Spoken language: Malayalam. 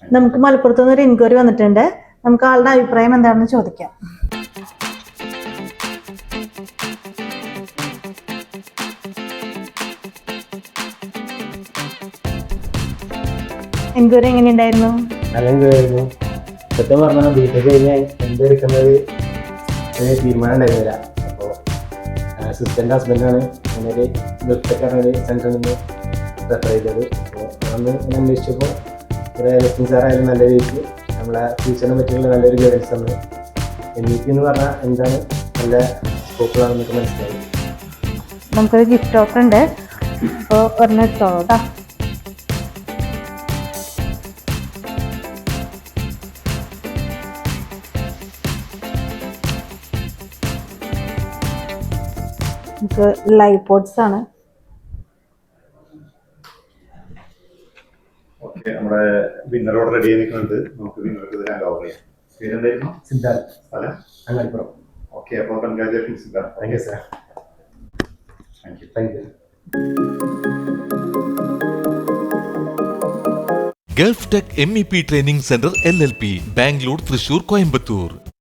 നമുക്ക് മലപ്പുറത്ത് നിന്ന് ഒരു എൻക്വയറി വന്നിട്ടുണ്ട്. നമുക്ക് ആളുടെ അഭിപ്രായം എന്താണെന്ന് ചോദിക്കാം. എൻക്വയറി എങ്ങനെയുണ്ടായിരുന്നു? നല്ല എൻക്വയറി ആയിരുന്നു. സത്യം പറഞ്ഞാൽ ബിടെക് കഴിഞ്ഞാൽ എന്തെടുക്കുന്നത് തീരുമാനം ഉണ്ടായിരുന്നില്ല. അപ്പോൾ അസിസ്റ്റൻ്റ് ഹസ്ബൻഡാണ് അങ്ങനെ ബിടെക്കാണ് സെൻറ്ററിൽ നിന്ന് റെഫർ ചെയ്തത്. അപ്പോൾ അന്ന് അന്വേഷിച്ചപ്പോൾ ഒരു ലക്ഷ്മി സാറായാലും നല്ല രീതിക്ക് നമ്മളെ ഫ്യൂച്ചറിനെ പറ്റിയുള്ള നല്ലൊരു ഗൈഡൻസ് ആണ്. MEP എന്ന് പറഞ്ഞാൽ എന്താണ്, നല്ല സ്കോപ്പുകളാണെന്നൊക്കെ മനസ്സിലായി. നമുക്കൊരു ഗിഫ്റ്റ് ഓഫർ ഉണ്ട്. അപ്പോൾ ഒരെണ്ണം എടുത്തോളൂ കേട്ടോ. നമുക്ക് ലൈവ് പോഡ്സ് ആണ്. ഓക്കെ, നമ്മുടെ വിന്നറോട് റെഡി ആയി നിൽക്കുന്നുണ്ട്. നമുക്ക് വിന്നർക്ക് ഹാൻഡ് ഓവർ ചെയ്യാം. പേരെന്തായിരുന്നു? സിദ്ധാർത്ഥ്, സ്ഥലം അങ്ങാടിപ്പുറം. ഓക്കെ, അപ്പോൾ congratulations Siddharth. Thank you sir. Thank you. Gulf tech MEP training centre LLP, Bangalore, Thrissur, Coimbatore.